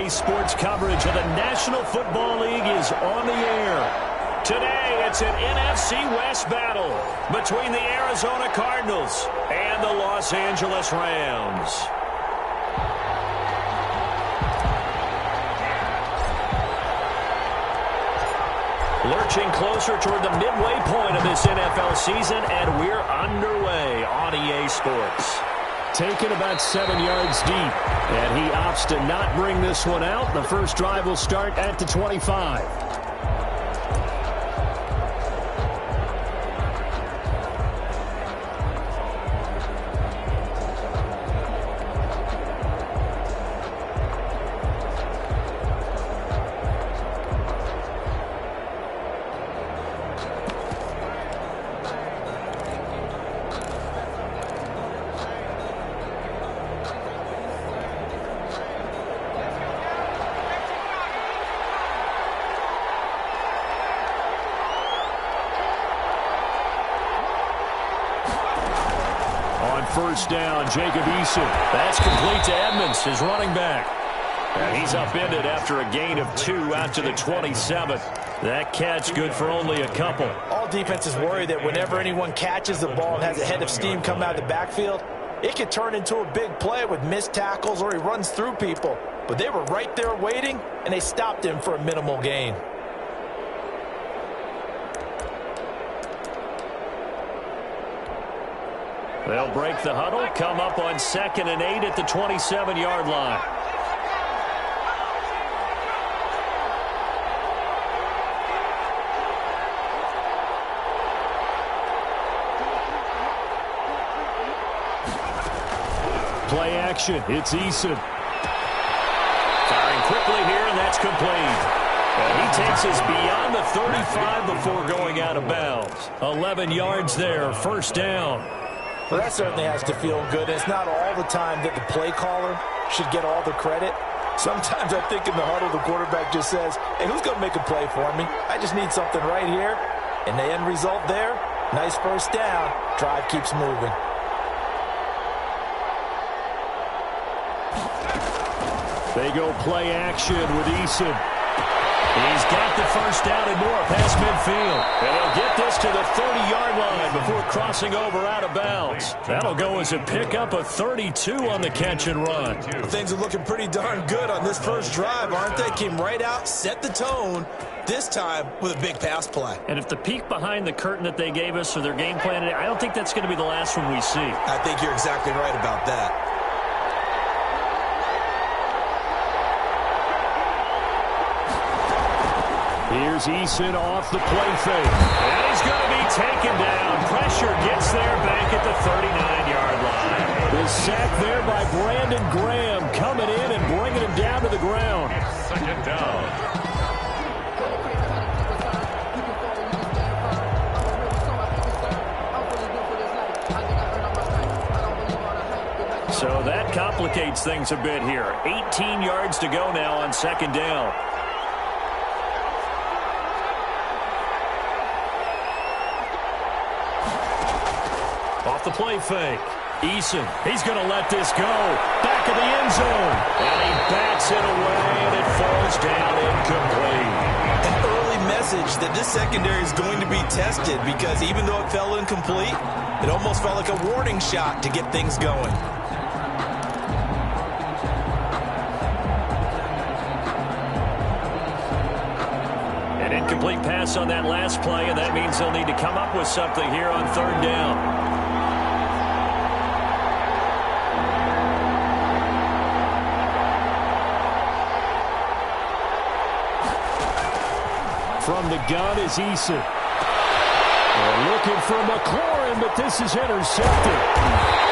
EA Sports coverage of the National Football League is on the air. Today, it's an NFC West battle between the Arizona Cardinals and the Los Angeles Rams. Lurching closer toward the midway point of this NFL season, and we're underway on EA Sports. Taken about 7 yards deep, and he opts to not bring this one out. The first drive will start at the 25. First down, Jacob Eason. That's complete to Edmonds, his running back. And he's upended after a gain of 2 out to the 27. That catch good for only a couple. All defenses worry that whenever anyone catches the ball and has a head of steam come out of the backfield, it could turn into a big play with missed tackles or he runs through people. But they were right there waiting, and they stopped him for a minimal gain. They'll break the huddle, come up on 2nd and 8 at the 27-yard line. Play action, it's Eason. Firing quickly here, and that's complete. And he takes us beyond the 35 before going out of bounds. 11 yards there, first down. Well, that certainly has to feel good. It's not all the time that the play caller should get all the credit. Sometimes I think in the huddle, the quarterback just says, hey, who's going to make a play for me? I just need something right here. And the end result there, nice first down. Drive keeps moving. They go play action with Eason. He's got the first down and more past midfield. And he'll get this to the 30-yard line before crossing over out of bounds. That'll go as a pickup of 32 on the catch and run. Well, things are looking pretty darn good on this first drive, aren't they? Came right out, set the tone, this time with a big pass play. And if the peek behind the curtain that they gave us or their game plan, I don't think that's going to be the last one we see. I think you're exactly right about that. Here's Eason off the play fake. And he's going to be taken down. Pressure gets there back at the 39-yard line. The sack there by Brandon Graham coming in and bringing him down to the ground. Second down. So that complicates things a bit here. 18 yards to go now on second down. Off the play fake. Eason, he's going to let this go. Back of the end zone. And he bats it away, and it falls down incomplete. An early message that this secondary is going to be tested because even though it fell incomplete, it almost felt like a warning shot to get things going. An incomplete pass on that last play, and that means they'll need to come up with something here on third down. From the gun is Eason. They're looking for McLaurin, but this is intercepted.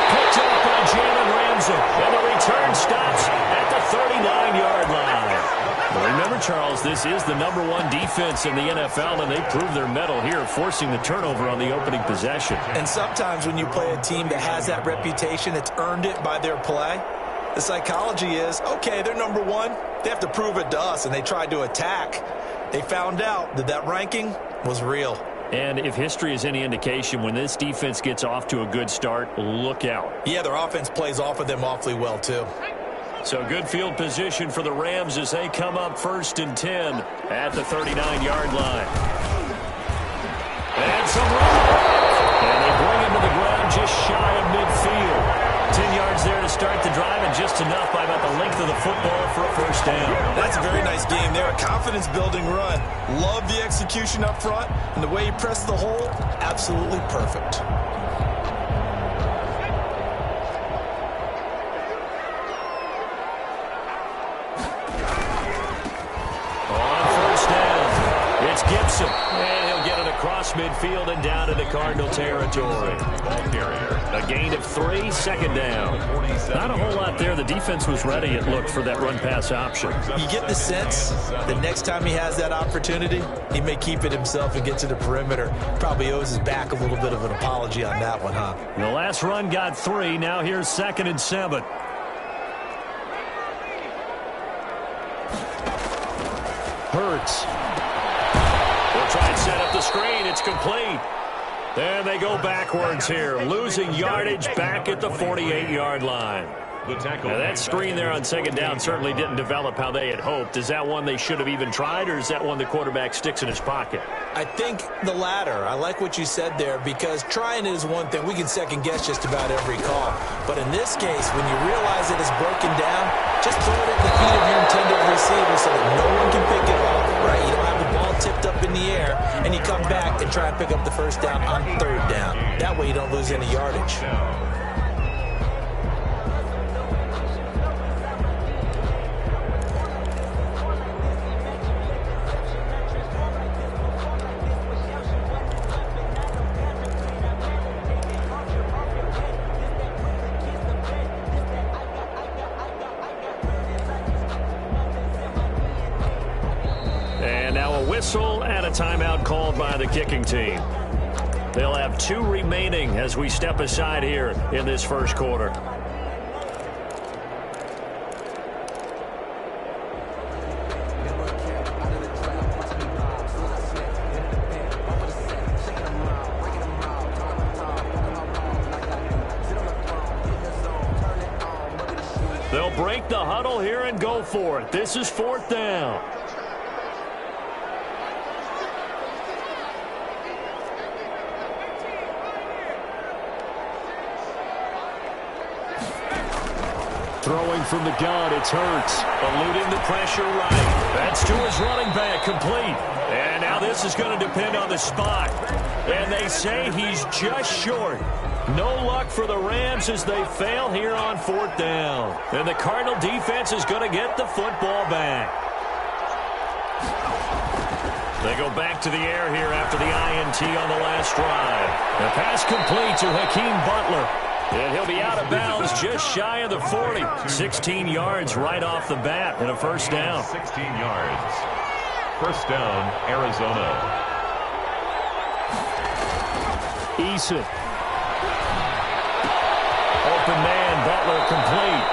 Picked up by Jalen Ramsey, and the return stops at the 39-yard line. But remember, Charles, this is the #1 defense in the NFL, and they proved their mettle here, forcing the turnover on the opening possession. And sometimes when you play a team that has that reputation, it's earned it by their play. The psychology is, okay, they're #1. They have to prove it to us, and they tried to attack. They found out that that ranking was real. And if history is any indication, when this defense gets off to a good start, look out. Yeah, their offense plays off of them awfully well, too. So good field position for the Rams as they come up 1st and 10 at the 39-yard line. And some run. And they bring him to the ground just shy of midfield. 10 yards there to start the drive, and just enough by about the length of the football for a first down. That's a very nice game there. A confidence-building run. Love the execution up front, and the way he pressed the hole, absolutely perfect. On first down, it's Gibson, and he'll get it across midfield and down into Cardinal territory. A gain of 3, 2nd down. Not a whole lot there. The defense was ready, it looked, for that run-pass option. You get the sense the next time he has that opportunity, he may keep it himself and get to the perimeter. Probably owes his back a little bit of an apology on that one, huh? The last run got 3. Now here's 2nd and 7. Hurts. They'll try and set up the screen. It's complete. And they go backwards here, losing yardage back at the 48-yard line. Now that screen there on 2nd down certainly didn't develop how they had hoped. Is that one they should have even tried, or is that one the quarterback sticks in his pocket? I think the latter. I like what you said there, because trying is one thing. We can second-guess just about every call. But in this case, when you realize it is broken down, just throw it at the feet of your intended receiver so that no one can pick it up, right? You don't have the ball tipped up in the air, and you come back and try and pick up the first down on 3rd down. That way you don't lose any yardage. And a timeout called by the kicking team. They'll have 2 remaining as we step aside here in this first quarter. They'll break the huddle here and go for it. This is 4th down. Throwing from the gun, it's Hurts. Eluding the pressure right. That's to his running back, complete. And now this is going to depend on the spot. And they say he's just short. No luck for the Rams as they fail here on 4th down. And the Cardinal defense is going to get the football back. They go back to the air here after the INT on the last drive. The pass complete to Hakeem Butler. And he'll be out of bounds just shy of the 40. 16 yards right off the bat and a first down. 16 yards. First down, Arizona. Eason. Open man, Butler complete.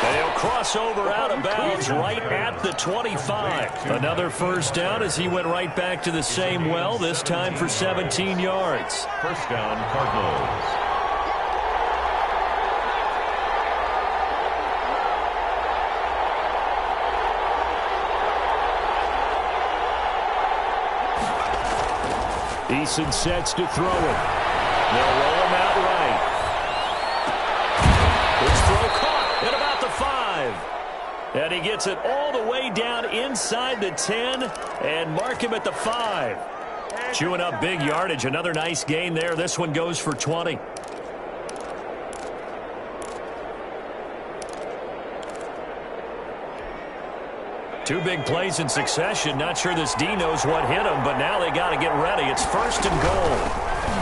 And he'll cross over out of bounds right at the 25. Another first down as he went right back to the same well, this time for 17 yards. First down, Cardinals. Eason sets to throw it. They'll roll him out right. His throw caught at about the 5. And he gets it all the way down inside the 10 and mark him at the 5. Chewing up big yardage. Another nice gain there. This one goes for 20. Two big plays in succession. Not sure this D knows what hit him, but now they got to get ready. It's 1st and goal.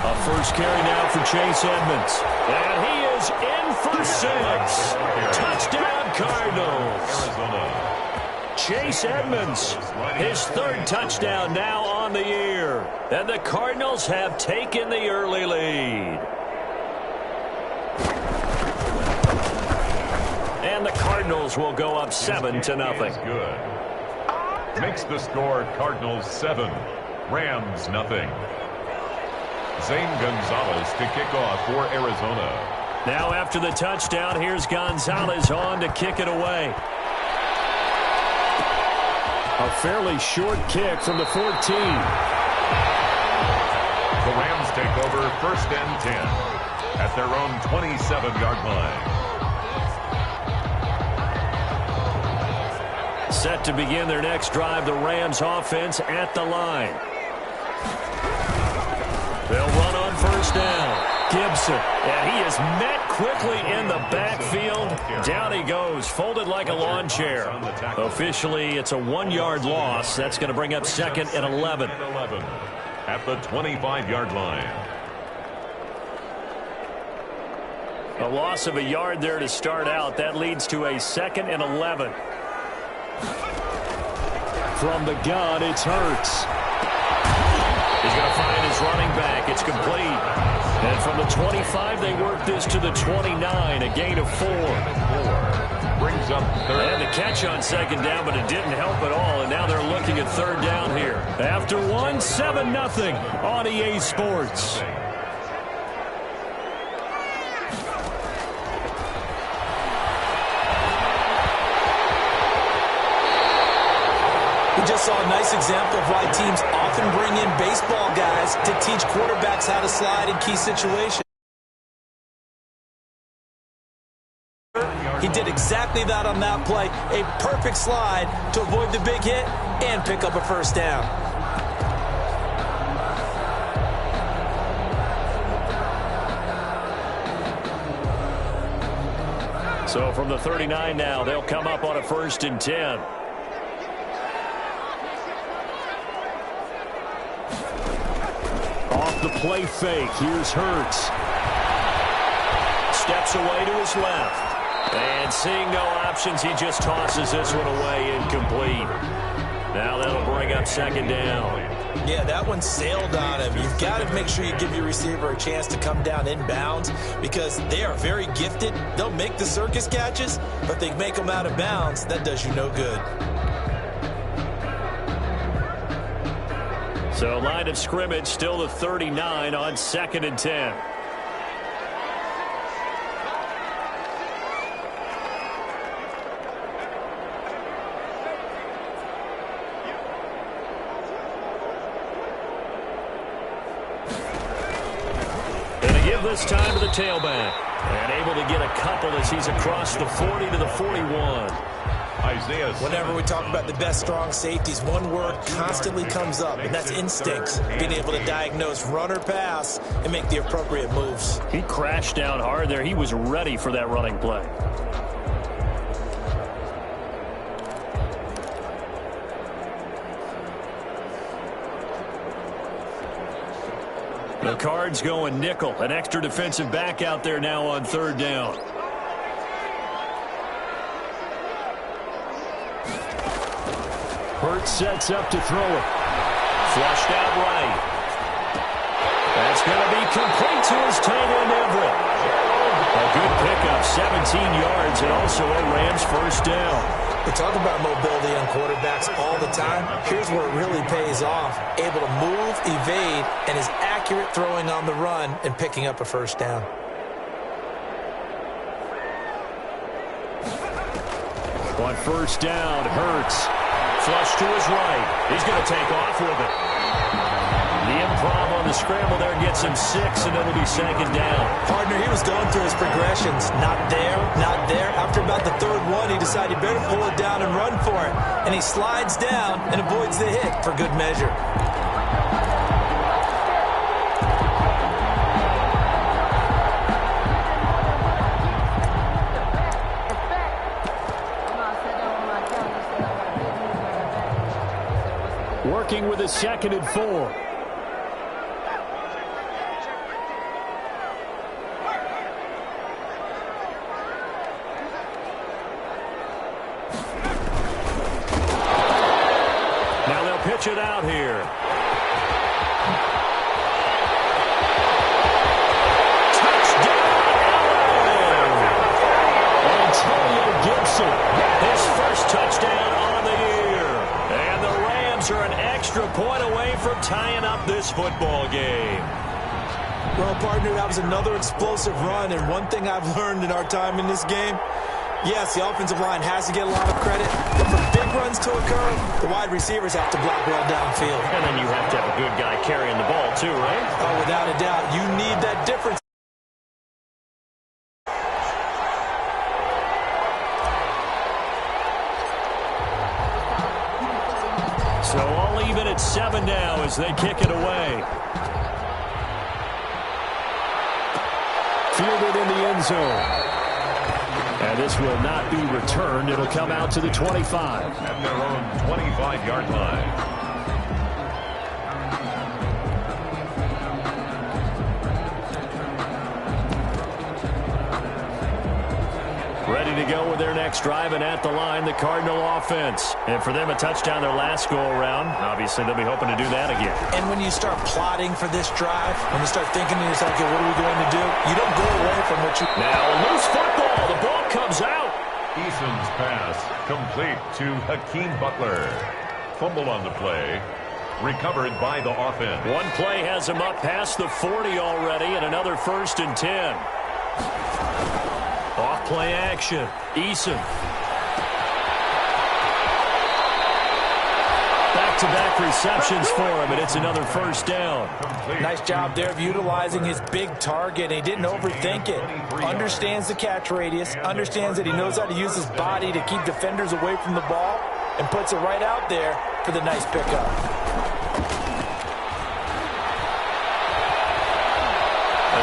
A first carry now for Chase Edmonds. And he is in for 6. Touchdown, Cardinals. Chase Edmonds, his 3rd touchdown now on the year. And the Cardinals have taken the early lead. And the Cardinals will go up 7-0. Good. Makes the score Cardinals 7, Rams 0. Zane Gonzalez to kick off for Arizona. Now after the touchdown, here's Gonzalez on to kick it away. A fairly short kick from the 14. The Rams take over 1st and 10 at their own 27-yard line. Set to begin their next drive, the Rams offense at the line. They'll run on 1st down. Gibson, and he is met quickly in the backfield. Down he goes, folded like a lawn chair. Officially, it's a 1-yard loss. That's going to bring up 2nd and 11. At the 25-yard line. A loss of a yard there to start out. That leads to a 2nd and 11. From the gun, it's Hurts. He's going to find his running back. It's complete. And from the 25, they work this to the 29, a gain of 4. Brings up 3rd. And the catch on 2nd down, but it didn't help at all. And now they're looking at 3rd down here. After 1, 7-0 on EA Sports. We just saw a nice example of why teams often bring in baseball guys to teach quarterbacks how to slide in key situations. He did exactly that on that play. A perfect slide to avoid the big hit and pick up a 1st down. So from the 39 now, they'll come up on a 1st and 10. Off the play fake, here's Hurts. Steps away to his left. And seeing no options, he just tosses this one away, incomplete. Now that'll bring up 2nd down. Yeah, that one sailed on him. You've got to make sure you give your receiver a chance to come down inbounds because they are very gifted. They'll make the circus catches, but they make them out of bounds. That does you no good. So line of scrimmage still the 39 on 2nd and 10. And to give this time to the tailback. And able to get a couple as he's across the 40 to the 41. Whenever we talk about the best strong safeties, one word constantly comes up, and that's instincts. Being able to diagnose run or pass and make the appropriate moves. He crashed down hard there. He was ready for that running play. The Cards going nickel. An extra defensive back out there now on 3rd down. Hurts sets up to throw it. Flushed out right. That's going to be complete to his tight end, Everett. A good pickup, 17 yards, and also a Rams 1st down. We talk about mobility on quarterbacks all the time. Here's where it really pays off. Able to move, evade, and is accurate throwing on the run and picking up a 1st down. On 1st down, Hurts. Flush to his right. He's going to take off with it. The improv on the scramble there gets him 6, and it'll be 2nd down. Partner, he was going through his progressions. Not there, not there. After about the 3rd one, he decided he better pull it down and run for it. And he slides down and avoids the hit for good measure. Working with a 2nd and 4. Now they'll pitch it out here. Touchdown, Gibson. His first touchdown on the year. And the Rams are an extra point away from tying up this football game. Well, partner, that was another explosive run, and one thing I've learned in our time in this game, yes, the offensive line has to get a lot of credit, but for big runs to occur, the wide receivers have to block well downfield. And then you have to have a good guy carrying the ball too, right? Oh, without a doubt. You need that difference. So all even at 7 now as they kick it away. Fielded in the end zone. And this will not be returned. It'll come out to the 25. At their own 25-yard line. Ready to go with their next drive, and at the line, the Cardinal offense. And for them, a touchdown their last go-around. Obviously, they'll be hoping to do that again. And when you start plotting for this drive, when you start thinking to yourself, okay, what are we going to do? You don't go away from what you... Now, loose football. The ball comes out. Eason's pass complete to Hakeem Butler. Fumble on the play. Recovered by the offense. One play has him up past the 40 already, and another 1st and 10. Off play action. Eason. Back-to-back receptions for him, and it's another 1st down. Nice job there of utilizing his big target. He didn't overthink it. Understands the catch radius. Understands that he knows how to use his body to keep defenders away from the ball, and puts it right out there for the nice pickup.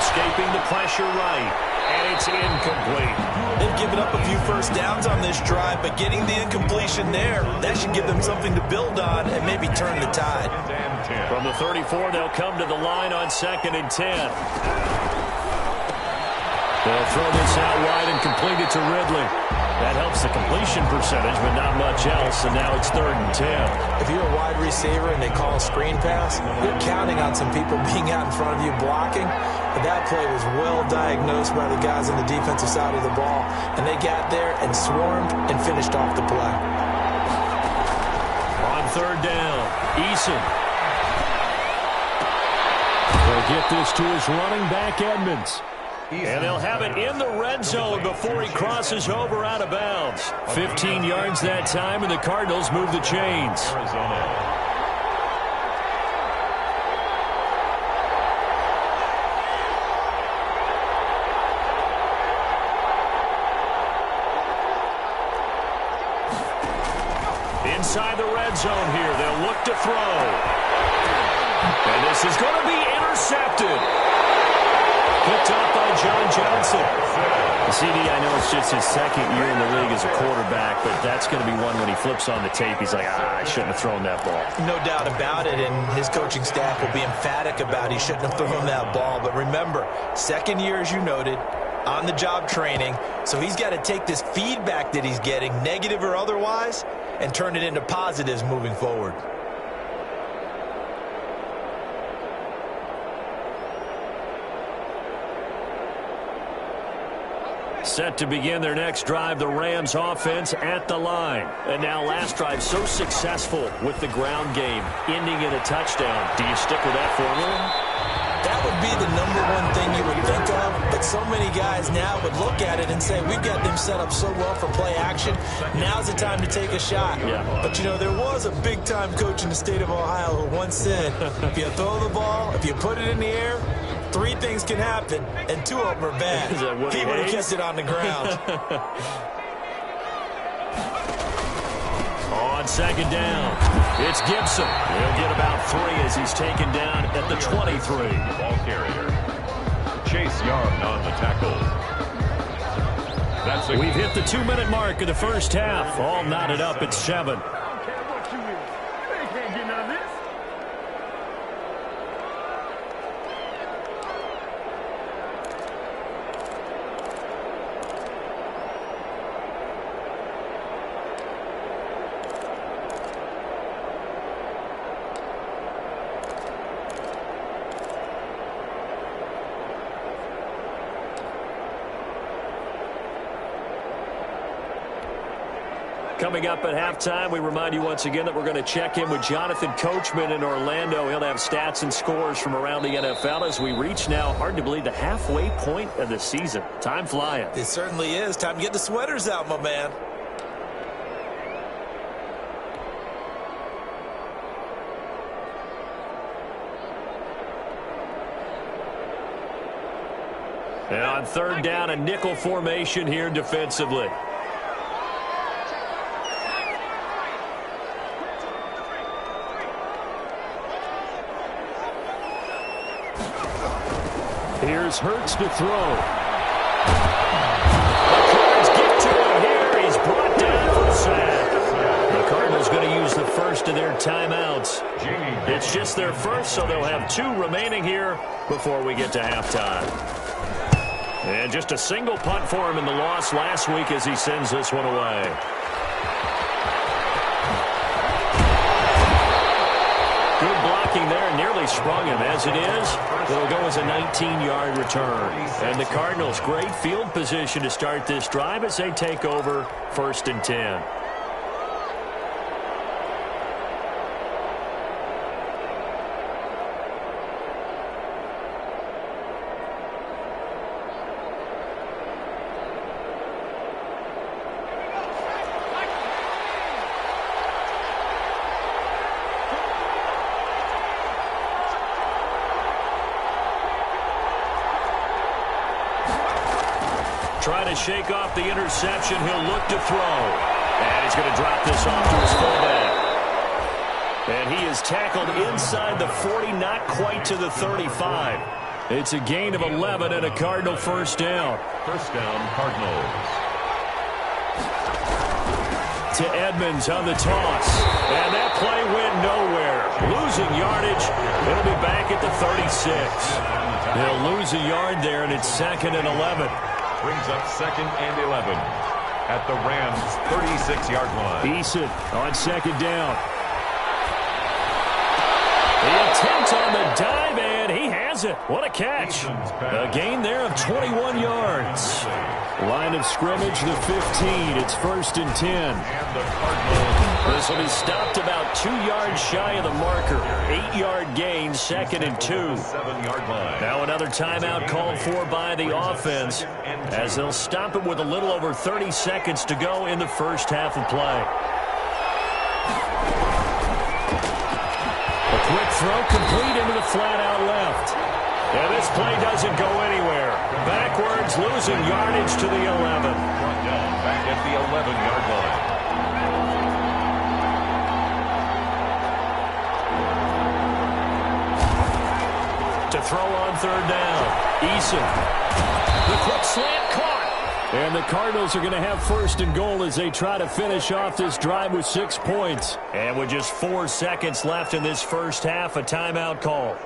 Escaping the pressure right. And it's incomplete. They've given up a few 1st downs on this drive, but getting the incompletion there, that should give them something to build on and maybe turn the tide. From the 34, they'll come to the line on 2nd and 10. They'll throw this out wide and complete it to Ridley. That helps the completion percentage, but not much else, and now it's 3rd and 10. If you're a wide receiver and they call a screen pass, you're counting on some people being out in front of you blocking. But that play was well diagnosed by the guys on the defensive side of the ball, and they got there and swarmed and finished off the play. On 3rd down, Eason. They'll get this to his running back, Edmonds. And they'll have it in the red zone before he crosses over out of bounds. 15 yards that time, and the Cardinals move the chains. Arizona. Inside the red zone here, they'll look to throw. And this is going to be intercepted. Picked up by John Johnson. CD, I know it's just his 2nd year in the league as a quarterback, but that's going to be one when he flips on the tape. He's like, I shouldn't have thrown that ball. No doubt about it, and his coaching staff will be emphatic about he shouldn't have thrown that ball. But remember, 2nd year, as you noted, on-the-job training, so he's got to take this feedback that he's getting, negative or otherwise, and turn it into positives moving forward. Set to begin their next drive, the Rams offense at the line. And now last drive so successful with the ground game, ending in a touchdown. Do you stick with that formula? That would be the #1 thing you would think of, but so many guys now would look at it and say, we've got them set up so well for play action, now's the time to take a shot. Yeah. But, you know, there was a big-time coach in the state of Ohio who once said, if you throw the ball, if you put it in the air, 3 things can happen, and 2 of them are bad. He would have kept it on the ground. On 2nd down, it's Gibson. He'll get about 3 as he's taken down at the 23. Ball carrier. Chase Young on the tackle. We've hit the 2-minute mark of the 1st half. All knotted up at 7. Coming up at halftime, we remind you once again that we're going to check in with Jonathan Coachman in Orlando. He'll have stats and scores from around the NFL as we reach now, hard to believe, the halfway point of the season. Time flying. It certainly is. Time to get the sweaters out, my man. And on third down, a nickel formation here defensively. Here's Hurts to throw. The Cards get to him here. He's brought down for a sack. The Cardinals going to use the first of their timeouts. It's just their first, so they'll have 2 remaining here before we get to halftime. And just a single punt for him in the loss last week as he sends this one away. Good blocking there, nearly sprung him. As it is, it'll go as a 19-yard return. And the Cardinals, great field position to start this drive as they take over 1st and 10. Trying to shake off the interception. He'll look to throw. And he's going to drop this off to his fullback. And he is tackled inside the 40, not quite to the 35. It's a gain of 11 and a Cardinal first down. First down, Cardinals. To Edmonds on the toss. And that play went nowhere. Losing yardage. It'll be back at the 36. They'll lose a yard there, and it's 2nd and 11. Brings up 2nd and 11 at the Rams' 36-yard line. Eason on 2nd down. The attempt on the dive, and he has it. What a catch. A gain there of 21 yards. Line of scrimmage, the 15. It's 1st and 10. And the Cardinals. This will be stopped about 2 yards shy of the marker. 8-yard gain, 2nd and 2. 7-yard line. Now another timeout called for by the offense as they'll stop it with a little over 30 seconds to go in the first half of play. A quick throw complete into the flat out left. And this play doesn't go anywhere. Backwards, losing yardage to the 11. Brought down back at the 11-yard line. To throw on third down. Eason. The quick slant caught. And the Cardinals are going to have 1st and goal as they try to finish off this drive with 6 points. And with just 4 seconds left in this first half, a timeout call.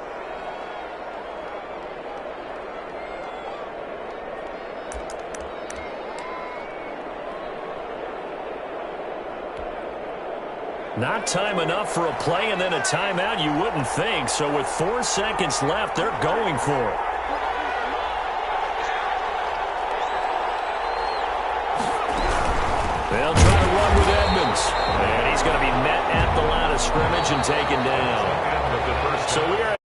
Not time enough for a play and then a timeout, you wouldn't think. So with 4 seconds left, they're going for it. They'll try to run with Edmonds. And he's going to be met at the line of scrimmage and taken down. So we are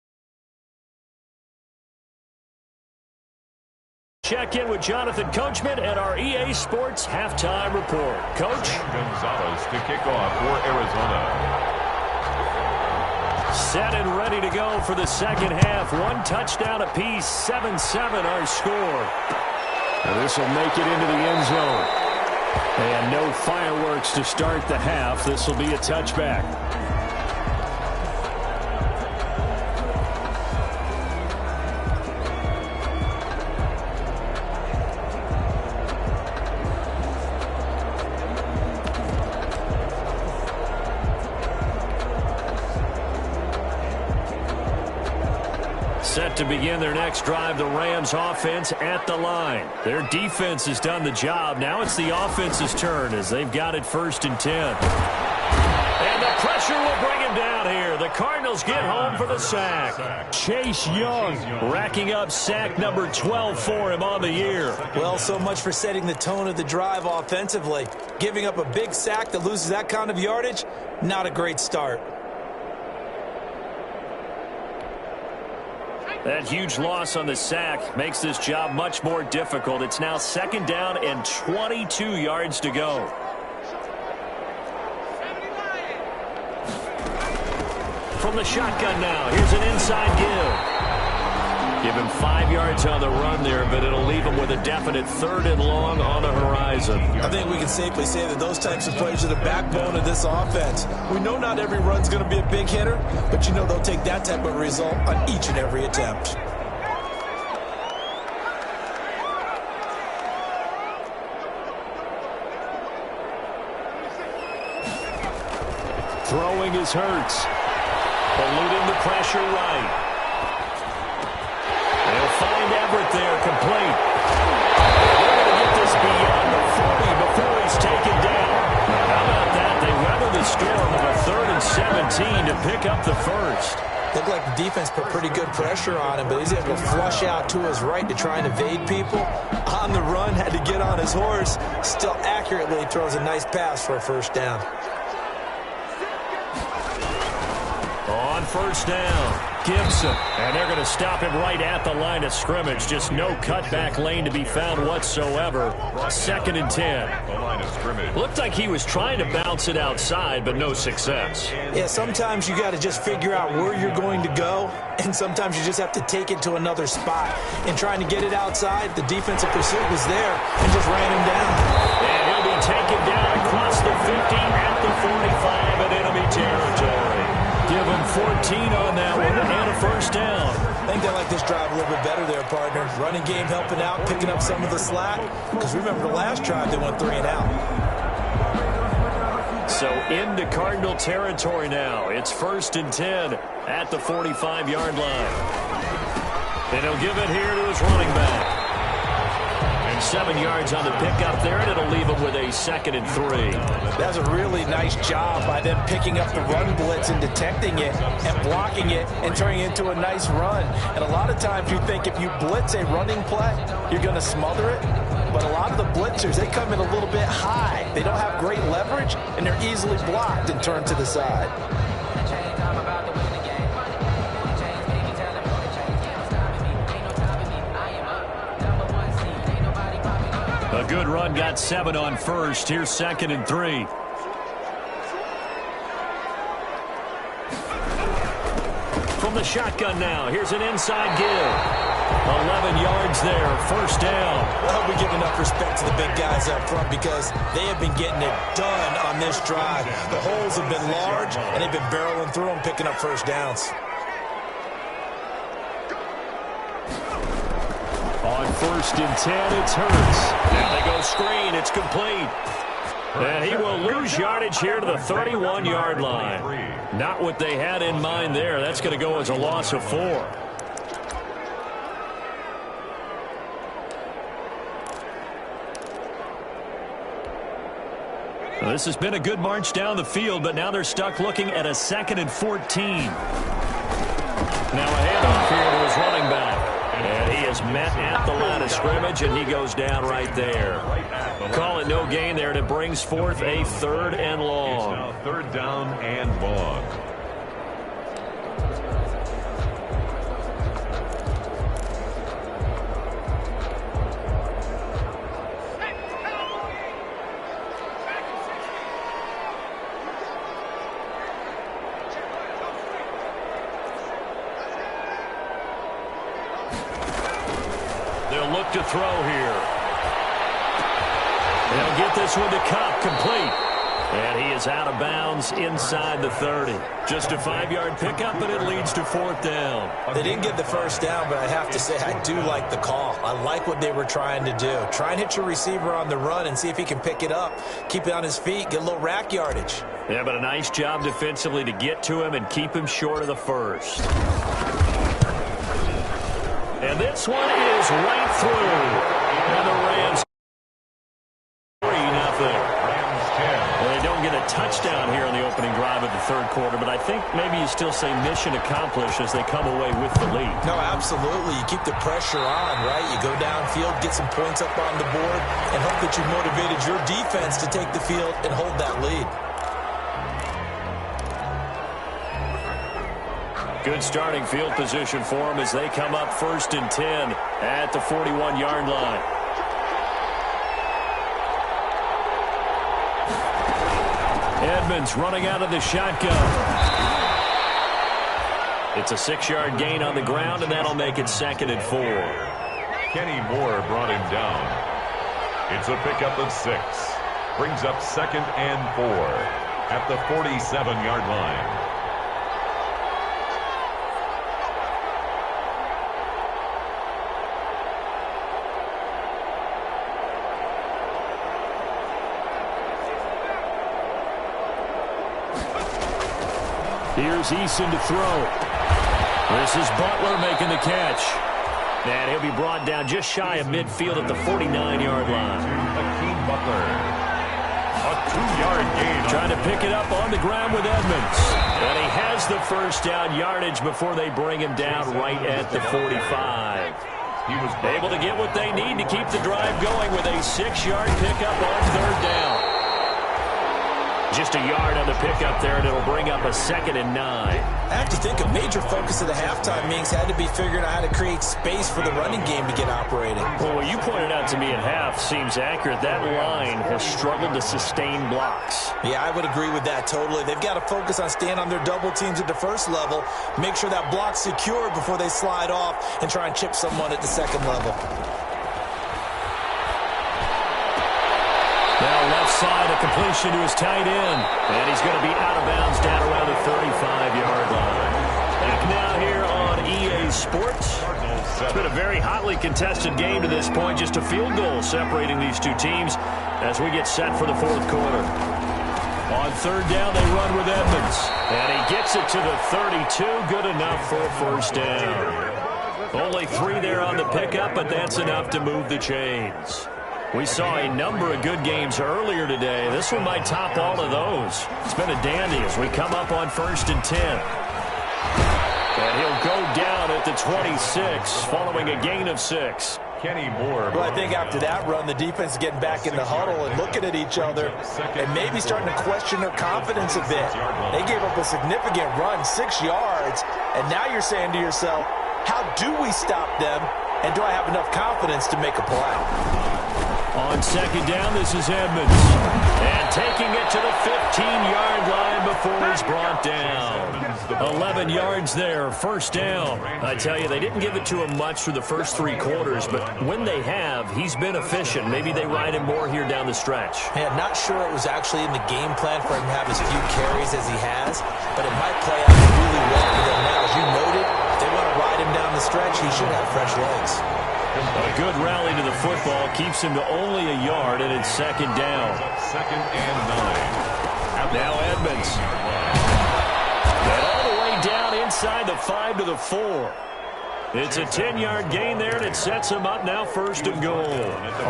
check in with Jonathan Coachman at our EA Sports Halftime Report. Coach? Gonzalez to kick off for Arizona. Set and ready to go for the second half. 1 touchdown apiece, 7-7 our score. And this will make it into the end zone. And no fireworks to start the half. This will be a touchback. Set to begin their next drive, the Rams offense at the line. Their defense has done the job. Now it's the offense's turn as they've got it 1st and 10. And the pressure will bring him down here. The Cardinals get home for the sack. Chase Young racking up sack number 12 for him on the year. Well, so much for setting the tone of the drive offensively. Giving up a big sack that loses that kind of yardage, not a great start. That huge loss on the sack makes this job much more difficult. It's now 2nd down and 22 yards to go. From the shotgun now, here's an inside give. Give him 5 yards on the run there, but it'll leave him with a definite 3rd and long on the horizon. I think we can safely say that those types of plays are the backbone of this offense. We know not every run's going to be a big hitter, but you know they'll take that type of result on each and every attempt. Throwing is Hurts. Eluding the pressure right. They'll find Everett there, complete. They're going to get this beyond the 40 before he's taken down. How about that? They weather the storm of a 3rd and 17 to pick up the first. Looked like the defense put pretty good pressure on him, but he's able to flush out to his right to try and evade people. On the run, had to get on his horse. Still accurately throws a nice pass for a 1st down. On 1st down, Gibson. And they're going to stop him right at the line of scrimmage. Just no cutback lane to be found whatsoever. 2nd and 10. The line of scrimmage. Looked like he was trying to bounce it outside, but no success. Yeah, sometimes you got to just figure out where you're going to go, and sometimes you just have to take it to another spot. In trying to get it outside, the defensive pursuit was there and just ran him down. And he'll be taken down across the 50 at the 45 in enemy territory. Give him 14 on that one and a 1st down. I think they like this drive a little bit better there, partner. Running game helping out, picking up some of the slack. Because remember the last drive, they went 3 and out. So into Cardinal territory now. It's 1st and 10 at the 45-yard line. And he'll give it here to his running back. 7 yards on the pickup there, and it'll leave him with a 2nd and 3. That's a really nice job by them picking up the run blitz and detecting it and blocking it and turning it into a nice run. And a lot of times you think if you blitz a running play, you're going to smother it. But a lot of the blitzers, they come in a little bit high. They don't have great leverage, and they're easily blocked and turned to the side. A good run, got 7 on 1st. Here's 2nd and 3. From the shotgun now, here's an inside give. 11 yards there, 1st down. I hope we give enough respect to the big guys up front because they have been getting it done on this drive. The holes have been large, and they've been barreling through them, picking up 1st downs. On 1st and 10, it's Hurts. Now they go screen. It's complete. And he will lose yardage here to the 31-yard line. Not what they had in mind there. That's going to go as a loss of 4. Well, this has been a good march down the field, but now they're stuck looking at a 2nd and 14. Now a handoff here to his running back. And he is met at the line of scrimmage, and he goes down right there. Call it no gain there, and it brings forth a 3rd and long. It's now 3rd down and long. They'll look to throw here. They'll get this one to Cup, complete. And he is out of bounds inside the 30. Just a 5-yard pickup, but it leads to 4th down. They didn't get the 1st down, but I have to say I do like the call. I like what they were trying to do. Try and hit your receiver on the run and see if he can pick it up. Keep it on his feet, get a little rack yardage. Yeah, but a nice job defensively to get to him and keep him short of the 1st. And this one is right through. And the Rams 3-0. Well, they don't get a touchdown here in the opening drive of the third quarter, but I think maybe you still say mission accomplished as they come away with the lead. No, absolutely. You keep the pressure on, right? You go downfield, get some points up on the board, and hope that you've motivated your defense to take the field and hold that lead. Good starting field position for them as they come up 1st and 10 at the 41-yard line. Edmonds running out of the shotgun. It's a 6-yard gain on the ground, and that'll make it 2nd and 4. Kenny Moore brought him down. It's a pickup of 6. Brings up 2nd and 4 at the 47-yard line. Here's Eason to throw. This is Butler making the catch. And he'll be brought down just shy of midfield at the 49-yard line. Hakeem Butler. A 2-yard gain. Trying to pick it up on the ground with Edmonds. And he has the first down yardage before they bring him down right at the 45. He was able to get what they need to keep the drive going with a 6-yard pickup on 3rd down. Just a yard on the pickup there, and it'll bring up a 2nd and 9. I have to think a major focus of the halftime meetings had to be figuring out how to create space for the running game to get operating. Well, what you pointed out to me at half seems accurate. That line has struggled to sustain blocks. Yeah, I would agree with that totally. They've got to focus on staying on their double teams at the first level, make sure that block's secure before they slide off and try and chip someone at the second level. Now left side, a completion to his tight end. And he's going to be out of bounds down around the 35-yard line. Back now here on EA Sports. It's been a very hotly contested game to this point. Just a field goal separating these two teams as we get set for the 4th quarter. On 3rd down, they run with Edmonds. And he gets it to the 32. Good enough for a 1st down. Only 3 there on the pickup, but that's enough to move the chains. We saw a number of good games earlier today. This one might top all of those. It's been a dandy as we come up on 1st and 10. And he'll go down at the 26 following a gain of 6. Kenny Moore. Well, I think after that run, the defense is getting back in the huddle and looking at each other and maybe starting to question their confidence a bit. They gave up a significant run, 6 yards, and now you're saying to yourself, how do we stop them, and do I have enough confidence to make a play? On 2nd down, this is Edmonds. And taking it to the 15-yard line before he's brought down. 11 yards there, 1st down. I tell you, they didn't give it to him much through the first 3 quarters, but when they have, he's been efficient. Maybe they ride him more here down the stretch. Yeah, not sure it was actually in the game plan for him to have as few carries as he has, but it might play out really well for them now. As you noted, if they want to ride him down the stretch, he should have fresh legs. A good rally to the football keeps him to only a yard, and it's 2nd down. 2nd and 9. Now Edmonds. And all the way down inside the 5 to the 4. It's a 10-yard gain there, and it sets him up now 1st and goal.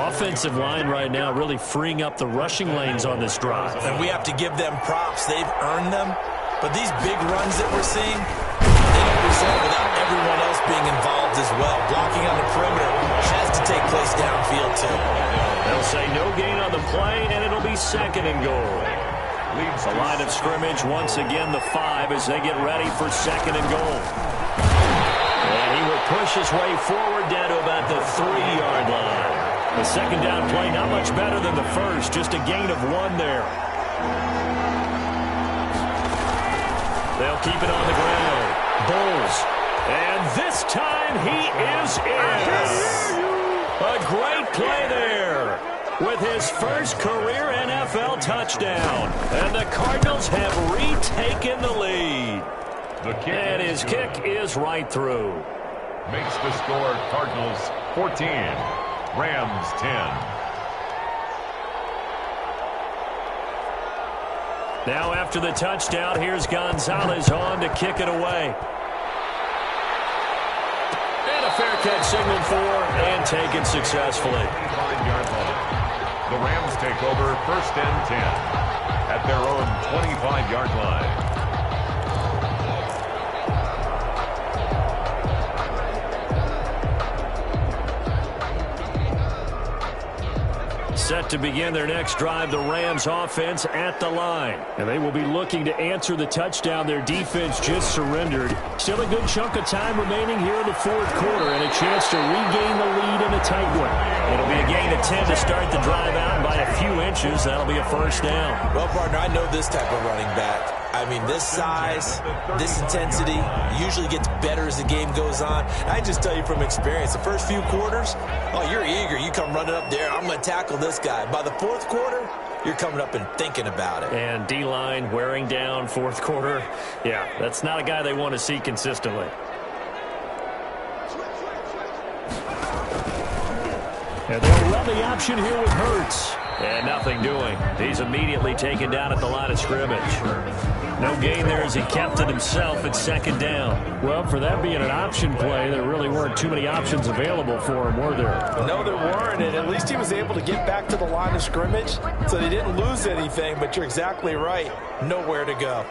Offensive line right now really freeing up the rushing lanes on this drive. And we have to give them props. They've earned them. But these big runs that we're seeing, they don't result without everyone else being involved as well. Blocking on the perimeter has to take place downfield, too. They'll say no gain on the play, and it'll be 2nd and goal. Leaves the line of scrimmage once again the 5 as they get ready for 2nd and goal. And he will push his way forward down to about the 3-yard line. The 2nd down play not much better than the first, just a gain of 1 there. They'll keep it on the ground. Bulls. And this time he is in. A great play there with his first career NFL touchdown. And the Cardinals have retaken the lead. And his kick is right through. Makes the score Cardinals 14, Rams 10. Now after the touchdown, here's Gonzalez on to kick it away. And a fair catch signaled for and taken successfully. 5-yard line. The Rams take over 1st and 10. at their own 25-yard line. Set to begin their next drive, the Rams offense at the line. And they will be looking to answer the touchdown their defense just surrendered. Still a good chunk of time remaining here in the fourth quarter and a chance to regain the lead in a tight one. It'll be a gain of 10 to start the drive out, and by a few inches, that'll be a first down. Well, partner, I know this type of running back. I mean, this size, this intensity usually gets better as the game goes on. I just tell you from experience, the first few quarters, oh, you're eager. You come running up there, I'm going to tackle this guy. By the fourth quarter, you're coming up and thinking about it. And D-line wearing down fourth quarter. Yeah, that's not a guy they want to see consistently. And they'll run the option here with Hurts. And nothing doing. He's immediately taken down at the line of scrimmage. No gain there as he kept it himself at second down. Well, for that being an option play, there really weren't too many options available for him, were there? No, there weren't, and at least he was able to get back to the line of scrimmage, so they didn't lose anything, but you're exactly right. Nowhere to go.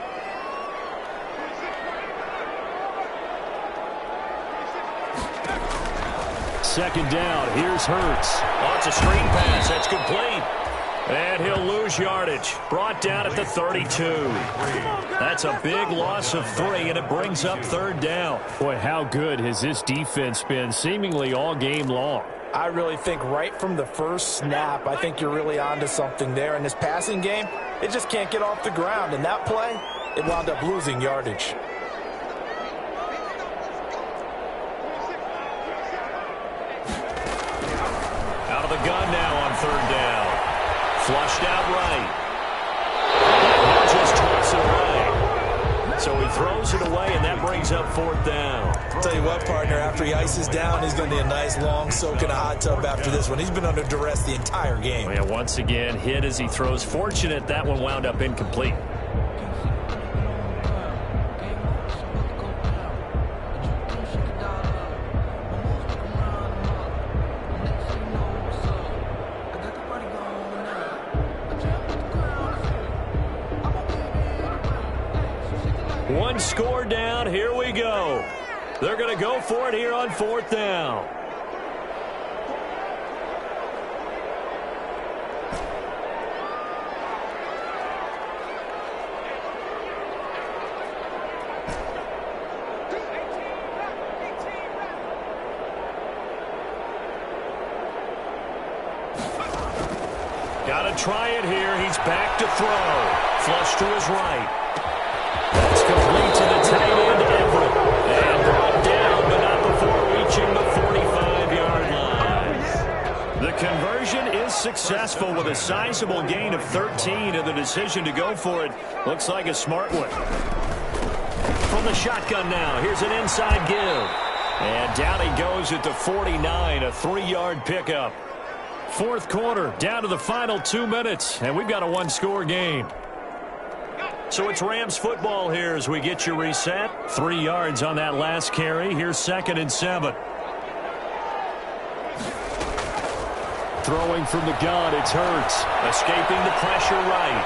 Second down, here's Hurts. Oh, it's a screen pass, that's complete. And he'll lose yardage. Brought down at the 32. That's a big loss of 3, and it brings up third down. Boy, how good has this defense been seemingly all game long? I really think right from the first snap, I think you're really onto something there. In this passing game, it just can't get off the ground. And that play, it wound up losing yardage. Out of the gun now on third down. Flushed out right. He'll just toss it away. So he throws it away, and that brings up fourth down. Tell you what, partner, after he ices down, he's going to need a nice long soak in a hot tub after this one. He's been under duress the entire game. Yeah, once again, hit as he throws. Fortunate that one wound up incomplete. One score down. Here we go. They're going to go for it here on fourth down. Got to try it here. He's back to throw. Flush to his right. That's complete to the tight end, Everett. And brought down, but not before reaching the 45-yard line. The conversion is successful with a sizable gain of 13, and the decision to go for it looks like a smart one. From the shotgun now, here's an inside give. And down he goes at the 49, a 3-yard pickup. Fourth quarter, down to the final 2 minutes, and we've got a one-score game. So it's Rams football here as we get you reset. 3 yards on that last carry. Here's 2nd and 7. Throwing from the gun, it's Hurts. Escaping the pressure right.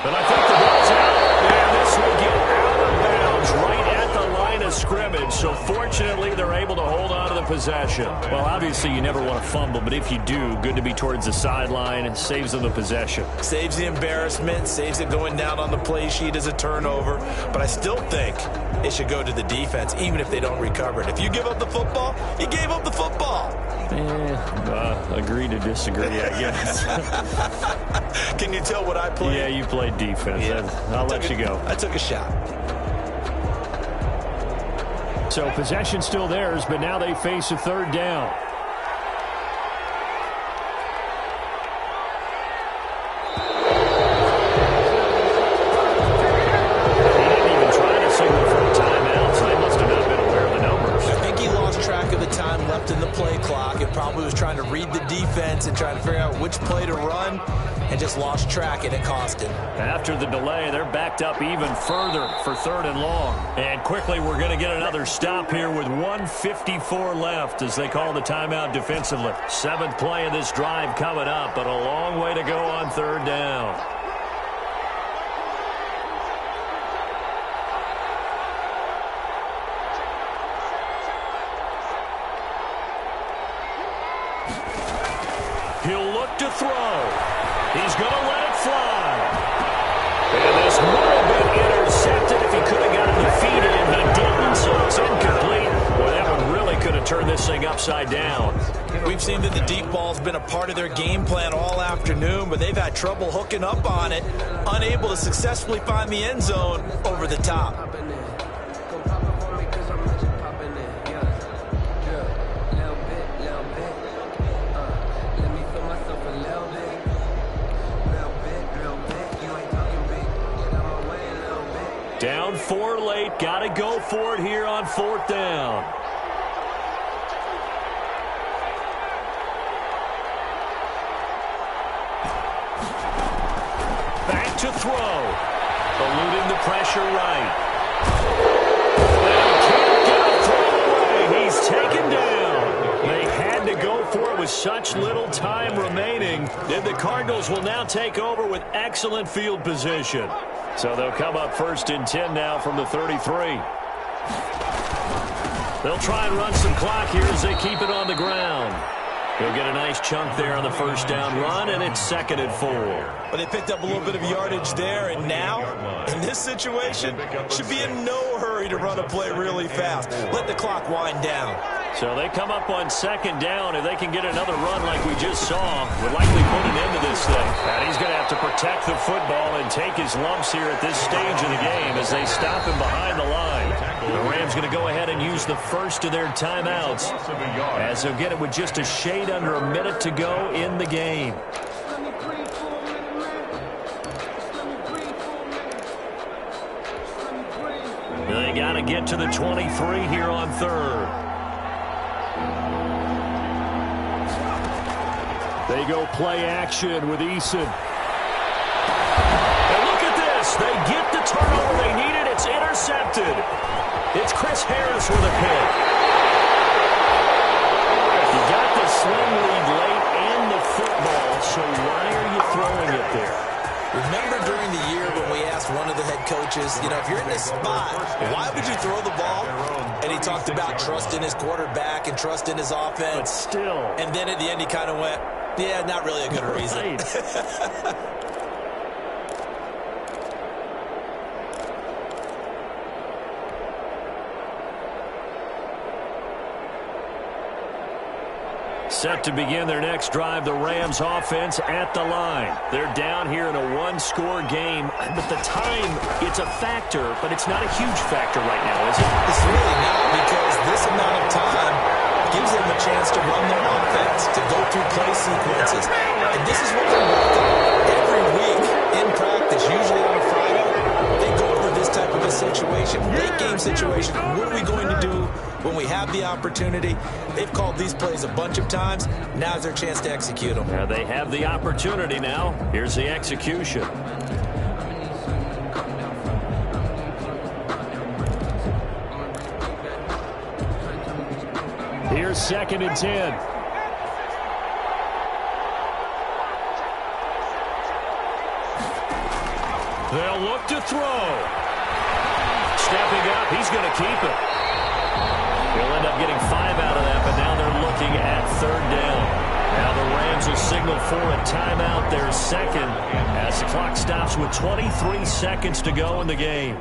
But I think the ball's out. And this will get out of bounds right at the line of scrimmage. So fortunately, they're able to hold on to the possession. Well, obviously, you never want to fumble, but if you do, good to be towards the sideline. It saves them the possession. Saves the embarrassment, saves it going down on the play sheet as a turnover. But I still think it should go to the defense, even if they don't recover it. If you give up the football, you gave up the football. Agree to disagree, I guess. Can you tell what I played? Yeah, you played defense. Yeah. I'll let you go. I took a shot. So possession still theirs, but now they face a third down. He didn't even try to signal for a timeout, so they must have not been aware of the numbers. I think he lost track of the time left in the play clock and probably was trying to read the defense and trying to figure out which play to run and just lost track, and it cost him. After the delay, they're backed up even further for 3rd and long. And quickly, we're going to get another stop here with 1:54 left as they call the timeout defensively. 7th play of this drive coming up, but a long way to go on 3rd down. He'll look to throw. He's going to let it fly. And this would have been intercepted if he could have gotten the feet in. He didn't, so it's incomplete. Boy, that one really could have turned this thing upside down. We've seen that the deep ball's been a part of their game plan all afternoon, but they've had trouble hooking up on it, unable to successfully find the end zone over the top. Down 4 late. Got to go for it here on 4th down. Back to throw. Eluding the pressure right. And can't get a throw away. He's taken down. They had to go for it with such little time remaining. And the Cardinals will now take over with excellent field position. So they'll come up 1st and 10 now from the 33. They'll try and run some clock here as they keep it on the ground. He'll get a nice chunk there on the 1st down run, and it's 2nd and 4. But they picked up a little bit of yardage there, and now, in this situation, should be in no hurry to run a play really fast. Let the clock wind down. So they come up on 2nd down. If they can get another run like we just saw, would likely put an end to this thing. And he's going to have to protect the football and take his lumps here at this stage of the game as they stop him behind the line. The Rams going to go ahead and use the first of their timeouts as they'll get it with just a shade under a minute to go in the game. They got to get to the 23 here on 3rd. They go play action with Eason. And look at this. They get the turnover they needed. It's intercepted. It's Chris Harris with a pick. You got the slim lead late and the football, so why are you throwing it there? Remember during the year when we asked one of the head coaches, you know, if you're in this spot, why would you throw the ball? And he talked about trust in his quarterback and trust in his offense. But still. And then at the end he kind of went, yeah, not really a good reason. Set to begin their next drive, the Rams offense at the line. They're down here in a one-score game, but the time, it's a factor, but it's not a huge factor right now, is it? It's really not, because this amount of time gives them a chance to run their offense, to go through play sequences. And this is what they're working every week in practice, usually on a Friday. They go over this type of a situation, big game situation. What are we going to do when we have the opportunity? They've called these plays a bunch of times. Now's their chance to execute them. They have the opportunity now. Here's the execution. Here's 2nd and 10. They'll look to throw. Stepping up, he's going to keep it. He'll end up getting 5 out of that, but now they're looking at 3rd down. Now the Rams will signal for a timeout, their 2nd, as the clock stops with 23 seconds to go in the game.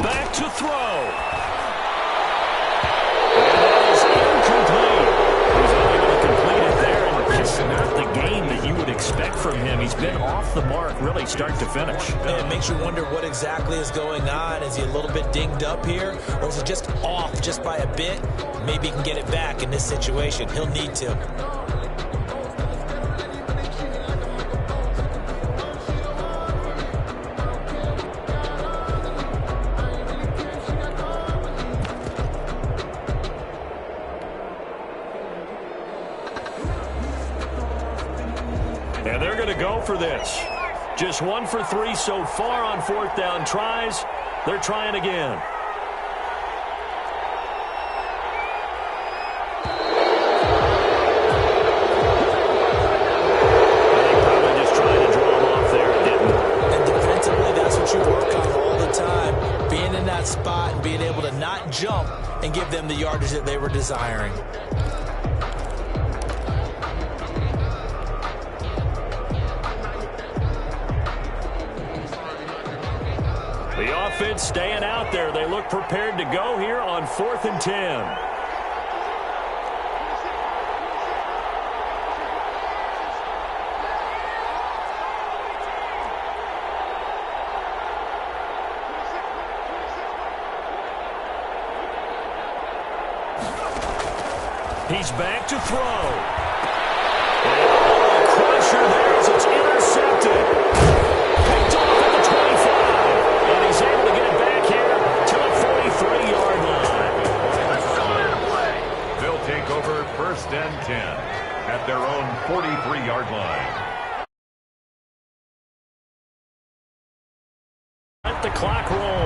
Back to throw. And that is incomplete. He's only going to complete it there, and just not the game that you would expect from him. He's been off the mark, really start to finish. It makes you wonder what exactly is going on. Is he a little bit dinged up here, or is it just off just by a bit? Maybe he can get it back in this situation. He'll need to. And they're going to go for this. Just 1 for 3 so far on 4th down tries. They're trying again. them the yardage that they were desiring. The offense staying out there. They look prepared to go here on 4th and 10. He's back to throw. Oh, crusher there as it's intercepted. Picked off at the 25. And he's able to get it back here to the 43-yard line. They'll take over 1st and 10 at their own 43-yard line. Let the clock roll.